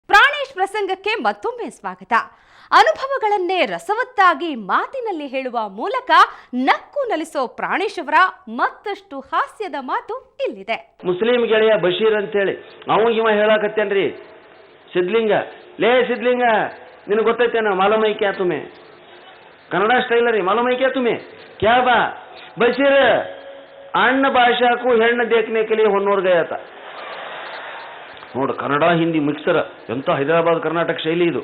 ಪ್ರಾಣೇಶ್ ಪ್ರಸಂಗಕ್ಕೆ ಮತ್ತೊಮ್ಮೆ ಸ್ವಾಗತ. ಅನುಭವಗಳನ್ನೇ ರಸವತ್ತಾಗಿ ಮಾತಿನಲ್ಲಿ ಹೇಳುವ ಮೂಲಕ ನಕ್ಕು ನಲಿಸೋ ಪ್ರಾಣೇಶ್ ಅವರ ಮತ್ತಷ್ಟು ಹಾಸ್ಯದ ಮಾತು ಇಲ್ಲಿದೆ. ಮುಸ್ಲಿಂ ಗೆಳೆಯ ಬಶೀರ್ ಅಂತೇಳಿ ಅವ ಹೇಳಕತ್ತೇನ್ರಿ, ಸಿದ್ಲಿಂಗ ಲೇ ಸಿದ್ಲಿಂಗ ನಿನಗೆ ಗೊತ್ತೈತೇನ ಮಾಲೂಮ್ ಹೈ ಕ್ಯಾ ತುಮೆ, ಕನ್ನಡ ಸ್ಟೈಲ್ ರೀ, ಮಾಲೂಮ್ ಹೈ ಕ್ಯಾ ತುಮೆ ಕ್ಯಾ ಬಾ ಬಶೀರ್ ಅಣ್ಣ ಭಾಷಾಕು ಹೆಣ್ಣು ದೇಖನೆ ಕೆ ಲಿಯೆ ಹೊನ್ನೂರ್ ಗಯಾ ತಾ. ನೋಡು ಕನ್ನಡ ಹಿಂದಿ ಮಿಕ್ಸರ್, ಎಂತ ಹೈದರಾಬಾದ್ ಕರ್ನಾಟಕ ಶೈಲಿ ಇದು.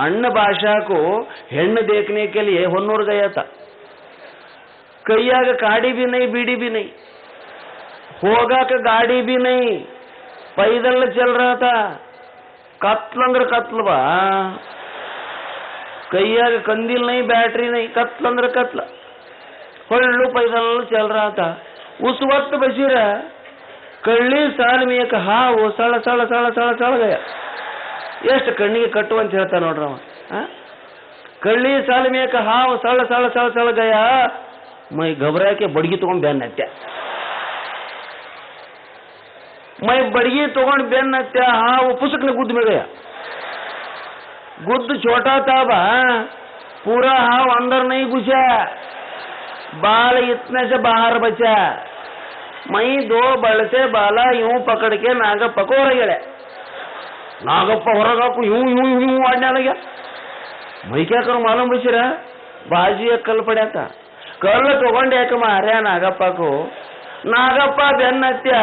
ಅಣ್ಣ ಭಾಷಾಕು ಹೆಣ್ಣು ದೇಖನೆ ಕೆ ಲಿಯೆ ಹೊನ್ನೂರ್ ಗಯಾ ತಾ. ಕೈಯಾಗ ಕಾಡಿ ಬಿ ನೈ ಬೀಡಿ ಬಿ ನೈ, ಹೋಗಾಕ ಗಾಡಿ ಬಿ ನೈ, ಪೈದಲ್ ಚಲ್ ರಹಾ ತಾ. ಕತ್ಲಂದ್ರ ಕತ್ಲ ಬಾ, ಕೈಯಾಗ ಕಂದಿಲ್ ನೈ ಬ್ಯಾಟ್ರಿ ನೈ, ಕತ್ಲಂದ್ರ ಕತ್ಲ, ಹೊಳ್ಳು ಪೈದಲ್ ಚಲ್ ರಹಾ ತಾ. उस वक्त बशीर कಳ್ಳಿ ಸಾಲ್ में एक ಹಾವು ಸಳ ಸಳ ಸಳ ಸಳ ಸಳ ಗಯ. ಎಷ್ಟು ಕಣ್ಣಿಗೆ ಕಟ್ಟು ಅಂತ ಹೇಳ್ತಾ ನೋಡ್ರವ. ಕಳ್ಳಿ ಸಾಲ್ में एक ಹಾವು ಸಳ ಸಳ ಸಳ ಸಳ ಗಯ. ಮೈ घबराके ಬಡಗಿ ತಗೊಂಡು ಬೆನ್ನ ಹತ್ಯ. ಮೈ ಬಡಗಿ ತಗೊಂಡು ಬೆನ್ನ ಹತ್ಯ, ಹಾವು ಪುಸ್ತಕನ गुद्द में गया. गुद्द छोटा था बा, पूरा हाव अंदर नहीं घुसा, बाल इतने से बाहर बचा. मई दो बल से बाला यूं पकड़ के नागप्पा को ಹೊರಗೆ ಎಳೆ. नागप्पा ಹೊರಗಾಕು यूं यूं यूं आने लगा. मैं क्या करूं मालूम बशीर, बाजी एक कल पड़ा था, कल तಗೊಂಡು ಯಾಕೆ ಮಾರ್ಯ ನಾಗಪ್ಪకు. ನಾಗಪ್ಪ ಬೆನ್ನ ಹತ್ಯ,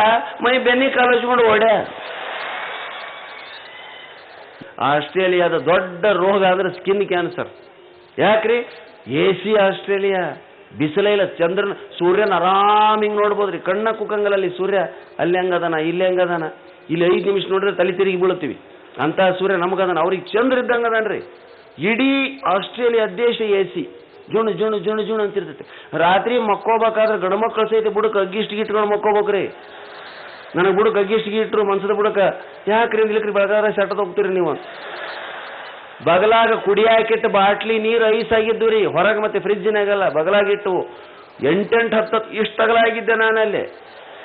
ಮೈ ಬೆನ್ನಿ ಕಲಸ್ಕೊಂಡು ಓಡೆ. ಆಸ್ಟ್ರೇಲಿಯಾದ ದೊಡ್ಡ ರೋಗ ಅಂದ್ರೆ ಸ್ಕಿನ್ ಕ್ಯಾನ್ಸರ್. ಯಾಕ್ರಿ? ಎಸಿ ಆಸ್ಟ್ರೇಲಿಯಾ, ಬಿಸಿಲೇ ಇಲ್ಲ, ಚಂದ್ರನ ಸೂರ್ಯನ ಆರಾಮ್ ಹಿಂಗೆ ನೋಡ್ಬೋದ್ರಿ, ಕಣ್ಣ ಕುಕ್ಕಂಗಲಲ್ಲಿ ಸೂರ್ಯ ಅಲ್ಲಿ ಹೆಂಗದಾನ ಇಲ್ಲಿ ಹೆಂಗದಾನ. ಇಲ್ಲಿ 5 ನಿಮಿಷ ನೋಡಿದ್ರೆ ತಲೆ ತಿರುಗಿ ಬೀಳ್ತೀವಿ, ಅಂತ ಸೂರ್ಯ ನಮಗದಾನ, ಅವ್ರಿಗೆ ಚಂದ್ರ ಇದ್ದಂಗೆ ಅದಾನ್ರಿ. ಇಡೀ ಆಸ್ಟ್ರೇಲಿಯಾ ದೇಶ ಎಸಿ, ಜುಣು ಜುಣು ಜುಣು ಜುಣು ಅಂತಿರ್ತೈತೆ. ರಾತ್ರಿ ಮಕ್ಕೋಬೇಕಾದ್ರೆ ಗಂಡು ಮಕ್ಕಳು ಸಹಿತ ಬುಡಕ್ಕೆ ಅಗ್ಗಿಷ್ಟು ಗಿಟ್ಕೊಂಡು ಮಕ್ಕೋಬೇಕ್ರಿ. ನನಗೆ ಬುಡಕ್ಕೆ ಅಗ್ಗಿಷ್ಟು ಇಟ್ರು ಮನ್ಸದ ಬುಡಕ್ಕೆ ಯಾಕ್ರಿ ಇಲ್ಲಿಕ್ರಿ ಬೆಳಗಾದ್ರೆ ಸೆಟ್ಟದ ಹೋಗ್ತೀರಿ ನೀವು. ಬಗಲಾಗ ಕುಡಿಯಾಕಿಟ್ಟು ಬಾಟ್ಲಿ ನೀರು ಐಸಾಗಿದ್ದು ರೀ, ಹೊರಗೆ ಮತ್ತೆ ಫ್ರಿಜ್ಜಿನಾಗಲ್ಲ, ಬಗಲಾಗಿಟ್ಟು 8-10 ಇಷ್ಟು ತಗಲಾಗಿದ್ದೆ ನಾನಲ್ಲಿ.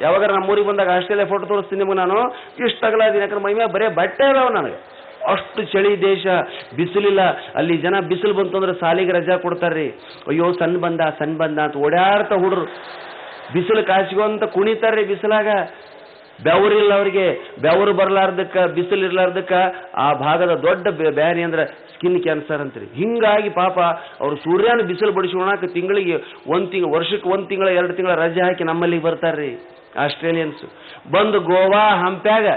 ಯಾವಾಗ ನಮ್ಮೂರಿಗೆ ಬಂದಾಗ ಆಸ್ಟ್ರೇಲಿಯಾ ಫೋಟೋ ತೋರಿಸ್ತೀನಿ ನಿಮಗೆ ನಾನು, ಇಷ್ಟು ತಗಲಾದೀನಿ. ಯಾಕಂದ್ರೆ ಮೈಮ್ಯಾಗ ಬರೇ ಬಟ್ಟೆ ಅದಾವ ನನಗೆ. ಅಷ್ಟು ಚಳಿ ದೇಶ, ಬಿಸಿಲಿಲ್ಲ. ಅಲ್ಲಿ ಜನ ಬಿಸಿಲು ಬಂತು ಅಂದ್ರೆ ಸಾಲಿಗೆ ರಜಾ ಕೊಡ್ತಾರ್ರಿ. ಅಯ್ಯೋ ಸಣ್ಣ ಬಂದ ಅಂತ ಓಡಾಡ್ತಾ ಹುಡ್ರು ಬಿಸಿಲು ಕಾಸಿಗೊಂತ ಕುಣಿತಾರ್ರಿ ಬಿಸಿಲಾಗ. ಬೆವರಿಲ್ಲ ಅವ್ರಿಗೆ, ಬೆವರು ಬರಲಾರ್ದಕ್ಕ, ಬಿಸಿಲು ಇರ್ಲಾರ್ದಕ್ಕ ಆ ಭಾಗದ ದೊಡ್ಡ ಬ್ಯಾನಿ ಅಂದ್ರೆ ಸ್ಕಿನ್ ಕ್ಯಾನ್ಸರ್ ಅಂತೀರಿ. ಹಿಂಗಾಗಿ ಪಾಪ ಅವರು ಸೂರ್ಯನ ಬಿಸಿಲು ಬಡಿಸ್ಕೊಳಕ ತಿಂಗಳಿಗೆ ವರ್ಷಕ್ಕೆ 1 ತಿಂಗಳ 2 ತಿಂಗಳ ರಜೆ ಹಾಕಿ ನಮ್ಮಲ್ಲಿಗೆ ಬರ್ತಾರ್ರಿ ಆಸ್ಟ್ರೇಲಿಯನ್ಸ್. ಬಂದು ಗೋವಾ ಹಂಪ್ಯಾಗ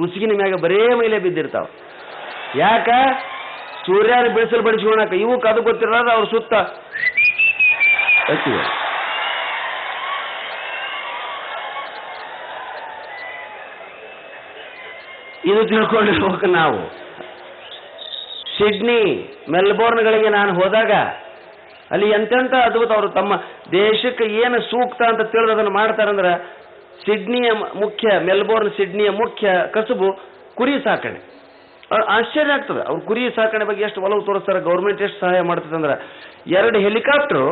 ಉಸಿಗಿನ ಮ್ಯಾಗ ಬರೇ ಮೈಲೆ ಬಿದ್ದಿರ್ತಾವ. ಯಾಕ? ಸೂರ್ಯನ ಬಿಸಿಲು ಬಡಿಸ್ಕೊಳಕ. ಇವು ಕದು ಗೊತ್ತಿರೋದು ಅವ್ರ ಸುತ್ತ ಹಚ್ಚಿವೆ. ಇದು ತಿಳ್ಕೊಂಡಿರ್ಬೇಕು ನಾವು. ಸಿಡ್ನಿ, ಮೆಲ್ಬೋರ್ನ್ಗಳಿಗೆ ನಾನು ಹೋದಾಗ ಅಲ್ಲಿ ಎಂತೆಂಥ ಅದ್ಭುತ, ಅವರು ತಮ್ಮ ದೇಶಕ್ಕೆ ಏನು ಸೂಕ್ತ ಅಂತ ತಿಳಿದು ಅದನ್ನು ಮಾಡ್ತಾರಂದ್ರೆ, ಮೆಲ್ಬೋರ್ನ್ ಸಿಡ್ನಿಯ ಮುಖ್ಯ ಕಸುಬು ಕುರಿ ಸಾಕಣೆ. ಆಶ್ಚರ್ಯ ಆಗ್ತದೆ, ಅವ್ರು ಕುರಿ ಸಾಕಣೆ ಬಗ್ಗೆ ಎಷ್ಟು ಒಲವು ತೋರಿಸ್ತಾರೆ, ಗೌರ್ಮೆಂಟ್ ಎಷ್ಟು ಸಹಾಯ ಮಾಡ್ತದೆ ಅಂದ್ರೆ, 2 ಹೆಲಿಕಾಪ್ಟರ್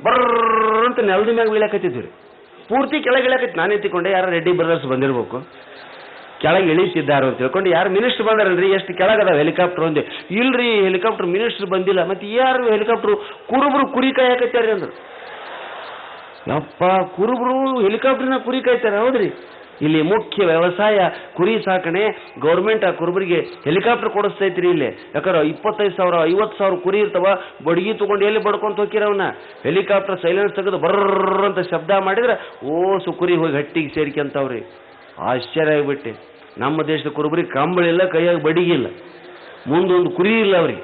ಬರ್ರಂತ ನೆಲದ ಮ್ಯಾಗ ಬೀಳಕತ್ತಿದ್ವಿ ರೀ. ಪೂರ್ತಿ ಕೆಳಗೆ ಇಳಕೈತಿ. ನಾನು ಎತ್ತಿಕೊಂಡೆ, ಯಾರು ರೆಡ್ಡಿ ಬ್ರದರ್ಸ್ ಬಂದಿರ್ಬೇಕು, ಕೆಳಗೆ ಇಳಿತಿದ್ದಾರೆ ಅಂತ ತಿಳ್ಕೊಂಡು. ಯಾರು ಮಿನಿಸ್ಟರ್ ಬಂದಾರಲ್ರಿ, ಎಷ್ಟು ಕೆಳಗದಾವ ಹೆಲಿಕಾಪ್ಟರ್ ಒಂದೇ. ಇಲ್ರಿ ಹೆಲಿಕಾಪ್ಟರ್ ಮಿನಿಸ್ಟರ್ ಬಂದಿಲ್ಲ. ಮತ್ತೆ ಯಾರು ಹೆಲಿಕಾಪ್ಟರ್ ಕುರುಬರು ಕುರಿ ಕಾಯಕತ್ಯಾರಿ ಅಂದ್ರು. ಯಪ್ಪ, ಕುರುಬರು ಹೆಲಿಕಾಪ್ಟರ್ನ ಕುರಿ ಕಾಯ್ತಾರೆ. ಹೌದ್ರಿ, ಇಲ್ಲಿ ಮುಖ್ಯ ವ್ಯವಸಾಯ ಕುರಿ ಸಾಕಣೆ. ಗೌರ್ಮೆಂಟ್ ಆ ಕುರುಬರಿಗೆ ಹೆಲಿಕಾಪ್ಟರ್ ಕೊಡಿಸ್ತೈತ್ರಿ ಇಲ್ಲಿ. ಯಾಕಂದ್ರೆ 25,000 50,000 ಕುರಿ ಇರ್ತಾವ. ಬಡಗಿ ತಗೊಂಡು ಎಲ್ಲಿ ಬಡ್ಕೊಂತ ಹೋಗಿರವನ್ನ. ಹೆಲಿಕಾಪ್ಟರ್ ಸೈಲೆನ್ಸ್ ತೆಗೆದು ಬರ್ರ ಅಂತ ಶಬ್ದ ಮಾಡಿದ್ರೆ ಓಸು ಕುರಿ ಹೋಗಿ ಹಟ್ಟಿಗೆ ಸೇರ್ಕೊಂತವ್ರಿ. ಆಶ್ಚರ್ಯ ಆಗಿಬಿಟ್ಟೆ. ನಮ್ಮ ದೇಶದ ಕುರುಬರಿಗೆ ಕಂಬಳಿಲ್ಲ, ಕೈಯಾಗಿ ಬಡಿಗಿಲ್ಲ, ಮುಂದೊಂದು ಕುರಿ ಇಲ್ಲ. ಅವ್ರಿಗೆ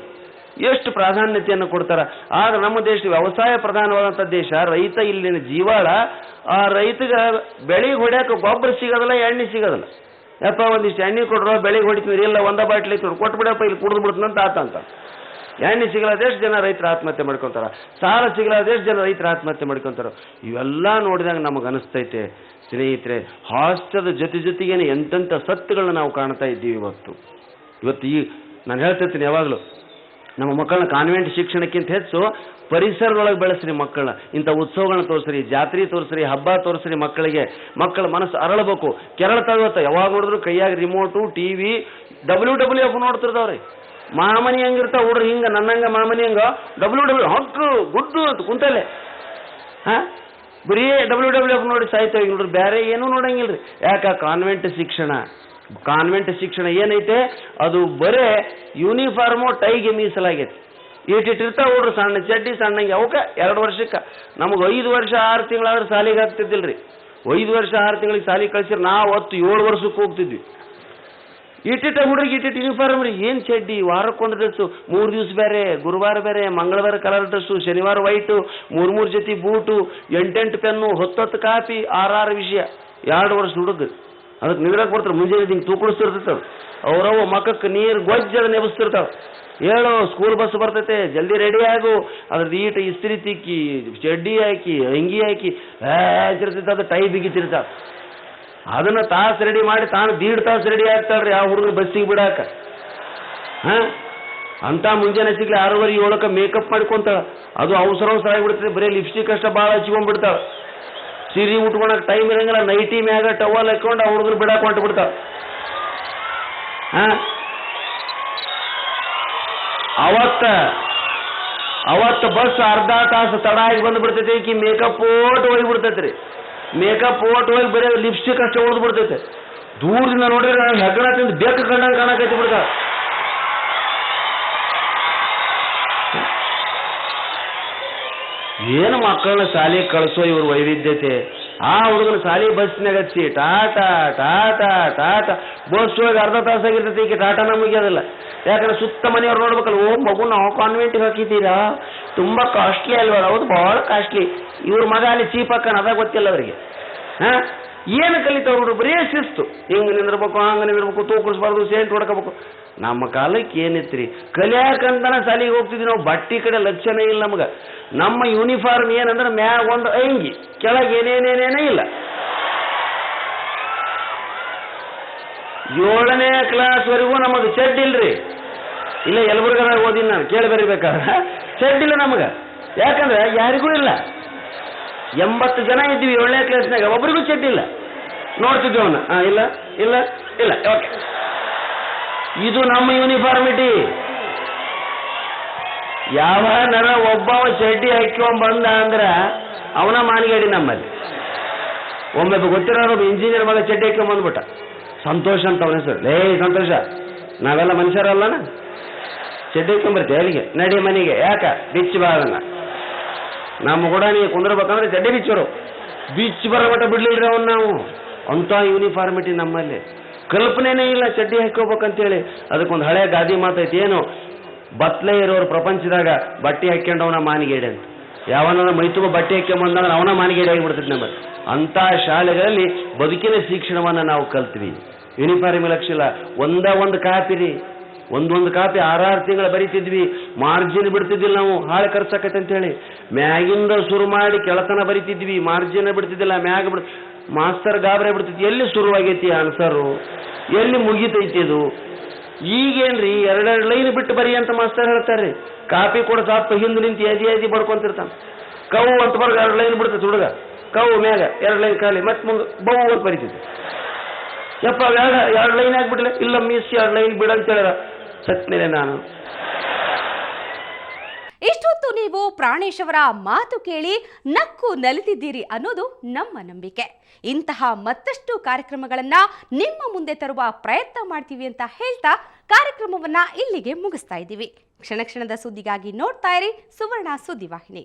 ಎಷ್ಟು ಪ್ರಾಧಾನ್ಯತೆಯನ್ನು ಕೊಡ್ತಾರ. ಆಗ ನಮ್ಮ ದೇಶ ವ್ಯವಸಾಯ ಪ್ರಧಾನವಾದಂಥ ದೇಶ, ರೈತ ಇಲ್ಲಿನ ಜೀವಾಳ. ಆ ರೈತಗೆ ಬೆಳೆಗೆ ಹೊಡ್ಯಾಕ ಗೊಬ್ಬರ ಸಿಗೋದಿಲ್ಲ, ಎಣ್ಣೆ ಸಿಗೋದಿಲ್ಲ. ಯಪ್ಪ ಒಂದಿಷ್ಟು ಎಣ್ಣೆ ಕೊಡ್ರೋ, ಬೆಳೆಗೆ ಹೊಡಿತೀವಿ, ಇಲ್ಲ 1 ಬಾಟ್ಲಿ ಕೊಟ್ಬಿಡಪ್ಪ, ಇಲ್ಲಿ ಕುಡಿದು ಬಿಡ್ತಂತ ಆತಂತ. ಎಣ್ಣೆ ಸಿಗಲಾದ ಎಷ್ಟು ಜನ ರೈತರ ಆತ್ಮಹತ್ಯೆ ಮಾಡ್ಕೊತಾರ, ಸಾಲ ಸಿಗಲಾದ ಎಷ್ಟು ಜನ ರೈತರ ಆತ್ಮಹತ್ಯೆ ಮಾಡ್ಕೊತಾರ. ಇವೆಲ್ಲ ನೋಡಿದಾಗ ನಮಗೆ ಅನಿಸ್ತೈತೆ ಸ್ನೇಹಿತರೆ, ಹಾಸ್ಯದ ಜೊತೆಗೇನೆ ಎಂತೆಂಥ ಸತ್ಯಗಳನ್ನ ನಾವು ಕಾಣ್ತಾ ಇದ್ದೀವಿ ಇವತ್ತು. ನಾನು ಹೇಳ್ತಿರ್ತೀನಿ ಯಾವಾಗಲೂ, ನಮ್ಮ ಮಕ್ಕಳನ್ನ ಕಾನ್ವೆಂಟ್ ಶಿಕ್ಷಣಕ್ಕಿಂತ ಹೆಚ್ಚು ಪರಿಸರದೊಳಗೆ ಬೆಳೆಸ್ರಿ ಮಕ್ಕಳನ್ನ. ಇಂಥ ಉತ್ಸವಗಳನ್ನ ತೋರಿಸ್ರಿ, ಜಾತ್ರೆ ತೋರಿಸ್ರಿ, ಹಬ್ಬ ತೋರಿಸ್ರಿ ಮಕ್ಕಳಿಗೆ. ಮಕ್ಕಳ ಮನಸ್ಸು ಅರಳಬೇಕು. ಕೆರಳ್ತಾವತ್ತ ಯಾವಾಗ ನೋಡಿದ್ರು ಕೈಯಾಗ ರಿಮೋಟು, TV, WWF ನೋಡ್ತಿರ್ತಾವ್ರಿ. ಮಾಮನಿ ಹಂಗಿರ್ತಾವ ಹುಡ್ರಿ, ಹಿಂಗೆ ನನ್ನಂಗ ಮಾಮನಿ ಹಂಗ WW ಹಕ್ಕು ಗುಡ್ಡು ಅಂತ ಕುಂತಲ್ಲೇ ಬರೀ WWF ನೋಡಿ ಸಾಯ್ತೇವೆ ನೋಡ್ರಿ, ಬೇರೆ ಏನೂ ನೋಡಂಗಿಲ್ರಿ. ಯಾಕ? ಕಾನ್ವೆಂಟ್ ಶಿಕ್ಷಣ ಏನೈತೆ ಅದು ಬರೇ ಯೂನಿಫಾರ್ಮು ಟೈಗೆ ಮೀಸಲಾಗೈತಿ. ಇಟ್ಟಿರ್ತಾವ ಹುಡ್ರು ಸಣ್ಣ ಚಡ್ಡಿ ಸಣ್ಣಂಗೆ ಅವಕ್ಕೆ 2 ವರ್ಷಕ್ಕೆ. ನಮಗೆ 5 ವರ್ಷ 6 ತಿಂಗಳಾದ್ರೆ ಸಾಲಿಗೆ ಆಗ್ತಿದ್ದಿಲ್ರಿ. 5 ವರ್ಷ 6 ತಿಂಗಳಿಗೆ ಸಾಲಿಗೆ ಕಳ್ಸಿರಿ, ನಾವು 7 ವರ್ಷಕ್ಕೆ ಹೋಗ್ತಿದ್ವಿ. ಇಟ್ಟಿಟ್ಟ ಹುಡ್ರಿಗೆ ಇಟ್ಟಿಟ್ಟು ಯೂನಿಫಾರ್ಮ್ ರೀ. ಏನು ಚಡ್ಡಿ, ವಾರಕ್ಕೊಂದು ಡ್ರೆಸ್ಸು, 3 ದಿವಸ ಬೇರೆ, ಗುರುವಾರ ಬೇರೆ, ಮಂಗಳವಾರ ಕಲರ್ ಡ್ರೆಸ್ಸು, ಶನಿವಾರ ವೈಟು, 3 ಜೊತೆ ಬೂಟು, 8 ಪೆನ್ನು, 10 ಕಾಪಿ, 6 ವಿಷಯ. 2 ವರ್ಷ ಹುಡುಗ ಅದಕ್ಕೆ ನಿಗ್ರಹ ಕೊಡ್ತಾರೆ. ಮುಂಜಾನೆ ಹಿಂಗೆ ತೂಕಡಿಸ್ತಿರ್ತಾವೆ. ಅವ್ರವ ಮಕ್ಕಕ್ಕೆ ನೀರು ಗೊಜ್ಜದ ನೆಬಸ್ತಿರ್ತಾವೆ. ಹೇಳು ಸ್ಕೂಲ್ ಬಸ್ ಬರ್ತೈತೆ, ಜಲ್ದಿ ರೆಡಿ ಆಗು. ಅದ್ರದ್ದು ಈಟ ಇಸ್ತ್ರಿ ತಿಕ್ಕಿ, ಚಡ್ಡಿ ಹಾಕಿ, ಅಂಗಿ ಹಾಕಿ ಹೆಚ್ಚಿರ್ತೈತೆ. ಅದು ಟೈ ಬಿಗಿತಿರ್ತಾವೆ. ಅದನ್ನು ತಾಸು ರೆಡಿ ಮಾಡಿ ತಾನು 1.5 ತಾಸು ರೆಡಿ ಆಗ್ತಾಳ್ರಿ ಆ ಹುಡುಗರು ಬಸ್ಸಿಗೆ ಬಿಡಾಕ. ಅಂತ ಮುಂಜಾನೆ ಸಿಗ್ಲಿ 6:30 7ಕ್ಕೆ ಮೇಕಪ್ ಮಾಡ್ಕೊಂತಾಳ. ಅದು ಅವಸರ ಆಗಿಬಿಡ್ತದೆ. ಬರೀ ಲಿಪ್ಸ್ಟಿಕ್ ಅಷ್ಟ ಭಾಳ ಹಚ್ಕೊಂಡ್ಬಿಡ್ತಾಳ. ಸೀರೆ ಉಟ್ಕೊಳಕ್ಕೆ ಟೈಮ್ ಇರಂಗಿಲ್ಲ. ನೈಟಿ ಮ್ಯಾಗ ಟವಲ್ ಹಾಕೊಂಡು ಆ ಹುಡುಗರು ಬಿಡಾಕ ಹೊಂಟು ಬಿಡ್ತಾಳ. ಅವತ್ತು ಬಸ್ ಅರ್ಧ ತಾಸು ತಡ ಆಗಿ ಬಂದ್ಬಿಡ್ತೈತೆ. ಈಕಿ ಮೇಕಪ್ ಓಟ್ ಹೋಗಿಬಿಡ್ತೈತ್ರಿ. ಮೇಕಪ್ ಓಟ್ ಹೋಗಿ ಬರೀ ಲಿಪ್ಸ್ಟಿಕ್ ಅಷ್ಟೇ ಉಳಿದು ಬಿಡ್ತೈತೆ. ದೂರದಿಂದ ನೋಡಿದ್ರೆ ಹೆಗ್ಗಣ ತಿಂದು ಬೇಕು ಕಂಡಂಗೆ ಕಾಣಕೈತಿ ಬಿಡ್ತಾಳ. ಏನು ಮಕ್ಕಳನ್ನ ಶಾಲೆಗೆ ಕಳಿಸೋ ಇವ್ರ ವೈವಿಧ್ಯತೆ. ಆ ಹುಡುಗನ ಶಾಲೆ ಬಸ್ನಾಗ ಹಚ್ಚಿ ಟಾಟಾ ಟಾಟಾ ಟಾಟಾ ಬಸ್ ಹೋಗಿ ಅರ್ಧ ತಾಸಾಗಿರ್ತೈತಿ. ಈಗ ಟಾಟಾನ ಮುಗಿಯೋದಿಲ್ಲ. ಯಾಕಂದ್ರೆ ಸುತ್ತ ಮನೆಯವ್ರು ನೋಡ್ಬೇಕಲ್ಲ, ಓ ಮಗು ನಾವು ಕಾನ್ವೆಂಟಿಗೆ ಹಾಕಿದ್ದೀರಾ, ತುಂಬ ಕಾಸ್ಟ್ಲಿ ಅಲ್ವಾ? ಹೌದು, ಭಾಳ ಕಾಸ್ಟ್ಲಿ. ಇವ್ರ ಮಗ ಅಲ್ಲಿ ಚೀಪ್ ಹಾಕೋಣ ಅದಾಗ ಗೊತ್ತಿಲ್ಲ ಅವರಿಗೆ. ಏನು ಕಲಿತಾವ್ ಹುಡುಗರು? ಬರೀ ಶಿಸ್ತು. ಹಿಂಗೆ ನಿಂದಿರ್ಬೇಕು, ಹಂಗೆ ನಿಂದಿರ್ಬೇಕು, ತೂಕಡಿಸ್ಬಾರ್ದು, ಸೇಂಟ್ ಹೊಡ್ಕೋಬೇಕು. ನಮ್ಮ ಕಾಲಕ್ಕೆ ಏನಿತ್ರಿ, ಕಲಿಯಾಕಂತನ ಶಾಲೆಗೆ ಹೋಗ್ತಿದ್ವಿ ನಾವು. ಬಟ್ಟೆ ಕಡೆ ಲಕ್ಷಣ ಇಲ್ಲ ನಮ್ಗೆ. ನಮ್ಮ ಯೂನಿಫಾರ್ಮ್ ಏನಂದ್ರೆ ಮ್ಯಾಗ ಒಂದು ಅಂಗಿ, ಕೆಳಗೆ ಏನೇನೇನೇನೇ ಇಲ್ಲ. 7ನೇ ಕ್ಲಾಸ್ವರೆಗೂ ನಮಗೆ ಚಡ್ಡಿ ಇಲ್ರಿ. ಇಲ್ಲ ಯಲಬುರ್ಗದಾಗ ಓದಿನ ನಾನು, ಕೇಳಿ ಬರಿಬೇಕಾದ್ರೆ ಚಡ್ಡಿಲ್ಲ ನಮಗೆ. ಯಾಕಂದ್ರೆ ಯಾರಿಗೂ ಇಲ್ಲ. 80 ಜನ ಇದ್ವಿ 7ನೇ ಕ್ಲಾಸ್ನಾಗ, ಒಬ್ರಿಗೂ ಚಡ್ಡಿಲ್ಲ. ನೋಡ್ತಿದ್ವಿ ಅವನ್ನ, ಇಲ್ಲ ಇಲ್ಲ ಇಲ್ಲ, ಓಕೆ. ಇದು ನಮ್ಮ ಯೂನಿಫಾರ್ಮಿಟಿ. ಯಾವ ನರ ಒಬ್ಬವ ಚಡ್ಡಿ ಹಾಕ್ಕೊಂಡ್ ಬಂದ ಅಂದ್ರೆ ಅವನ ಮಾನಿಗೇಡಿ ನಮ್ಮಲ್ಲಿ. ಒಮ್ಮೆ ಗೊತ್ತಿರೋದು ಇಂಜಿನಿಯರ್ ಮಗ ಚಡ್ಡಿ ಹಾಕ್ಕೊಂಡ್ ಬಂದ್ಬಿಟ್ಟ. ಸಂತೋಷ ಅಂತ ಅವನ ಹೆಸರು. ಲೇ ಸಂತೋಷ, ನಾವೆಲ್ಲ ಮನುಷ್ಯರಲ್ಲನ? ಚಡ್ಡಿ ಹಾಕೊಂಡ್ಬರ್ತೀವಿ ಅಲ್ಲಿಗೆ, ನಡಿ ಮನೆಗೆ. ಯಾಕ? ಬಿಚ್ಚಿ ಬಾರನ್ನ. ನಮ್ಮ ಕೂಡ ನೀವು ಕುಂದಿರ್ಬೇಕಂದ್ರೆ ಚಡ್ಡಿ ಬಿಚ್ಚೋರು. ಬಿಚ್ಚಿ ಬರಬಟ್ಟ ಬಿಡ್ಲಿಲ್ರಿ ಅವನ್ನ ನಾವು. ಅಂಥ ಯೂನಿಫಾರ್ಮಿಟಿ ನಮ್ಮಲ್ಲಿ. ಕಲ್ಪನೆನೇ ಇಲ್ಲ ಚಡ್ಡಿ ಹಾಕೋಬೇಕಂತೇಳಿ. ಅದಕ್ಕೊಂದು ಹಳೆ ಗಾದಿ ಮಾತೈತಿ, ಏನು ಬತ್ಲೆ ಇರೋರು ಪ್ರಪಂಚದಾಗ ಬಟ್ಟೆ ಹಾಕ್ಕೊಂಡವನ ಮಾನಿಗೇಡಿ ಅಂತ. ಯಾವನ ಮೈತುಂಬ ಬಟ್ಟೆ ಹಾಕ್ಕೊಂಬಂದ್ರೆ ಅವನ ಮಾನಿಗೇಡಿ ಆಗಿಬಿಡ್ತೈತಿ ನಮ್ಮಲ್ಲಿ. ಅಂಥ ಶಾಲೆಗಳಲ್ಲಿ ಬದುಕಿನ ಶಿಕ್ಷಣವನ್ನು ನಾವು ಕಲ್ತ್ವಿ. ಯೂನಿಫಾರ್ಮ್ ಲಕ್ಷ ಇಲ್ಲ. ಒಂದು ಕಾಪಿ ರೀ, ಒಂದೊಂದು ಕಾಪಿ 6 ತಿಂಗಳು ಬರಿತಿದ್ವಿ. ಮಾರ್ಜಿನ್ ಬಿಡ್ತಿದ್ದಿಲ್ಲ ನಾವು, ಹಾಳು ಖರ್ಚಾಕೈತೆ ಅಂತೇಳಿ. ಮ್ಯಾಗಿಂದ ಶುರು ಮಾಡಿ ಕೆಳತನ ಬರಿತಿದ್ವಿ. ಮಾರ್ಜಿನ್ ಬಿಡ್ತಿದ್ದಿಲ್ಲ, ಮ್ಯಾಗ ಮಾಸ್ತರ್ ಗಾಬರಿ ಬಿಡ್ತಿದ್ವಿ. ಎಲ್ಲಿ ಶುರುವಾಗೈತಿ ಆನ್ಸರು, ಎಲ್ಲಿ ಮುಗಿತೈತಿ ಅದು? ಈಗೇನ್ರಿ 2 ಲೈನ್ ಬಿಟ್ಟು ಬರಿ ಅಂತ ಮಾಸ್ತರ್ ಹೇಳ್ತಾರೆ. ಕಾಪಿ ಕೂಡ ಸಾಪ ಹಿಂದೆ ನಿಂತು ಎದಿ ಬಡ್ಕೊಂತಿರ್ತಾನೆ. ಕವು ಅಂತ ಬರ್ಗ 2 ಲೈನ್ ಬಿಡ್ತೈತಿ ಹುಡುಗ. ಕವು ಮ್ಯಾಗ 2 ಲೈನ್ ಖಾಲಿ, ಮತ್ತೆ ಮುಂದೆ ಬವು ಅಂತ ಬರಿತಿದ್ವಿ. ಯಪ್ಪ 2 ಲೈನ್ ಆಗ್ಬಿಡ್ಲೆ, ಇಲ್ಲ ಮಿಸ್ 2 ಲೈನ್ ಬಿಡಂತ ಹೇಳಿರ. ಸತ್ಮೇಲೆ ನಾನು ಇಷ್ಟೊತ್ತು ನೀವು ಪ್ರಾಣೇಶ್ ಅವರ ಮಾತು ಕೇಳಿ ನಕ್ಕು ನಲಿತಿದ್ದೀರಿ ಅನ್ನೋದು ನಮ್ಮ ನಂಬಿಕೆ. ಇಂತಹ ಮತ್ತಷ್ಟು ಕಾರ್ಯಕ್ರಮಗಳನ್ನ ನಿಮ್ಮ ಮುಂದೆ ತರುವ ಪ್ರಯತ್ನ ಮಾಡ್ತೀವಿ ಅಂತ ಹೇಳ್ತಾ ಕಾರ್ಯಕ್ರಮವನ್ನ ಇಲ್ಲಿಗೆ ಮುಗಿಸ್ತಾ ಇದ್ದೀವಿ. ಕ್ಷಣ ಕ್ಷಣದ ಸುದ್ದಿಗಾಗಿ ನೋಡ್ತಾ ಇರಿ ಸುವರ್ಣ ಸುದ್ದಿವಾಹಿನಿ.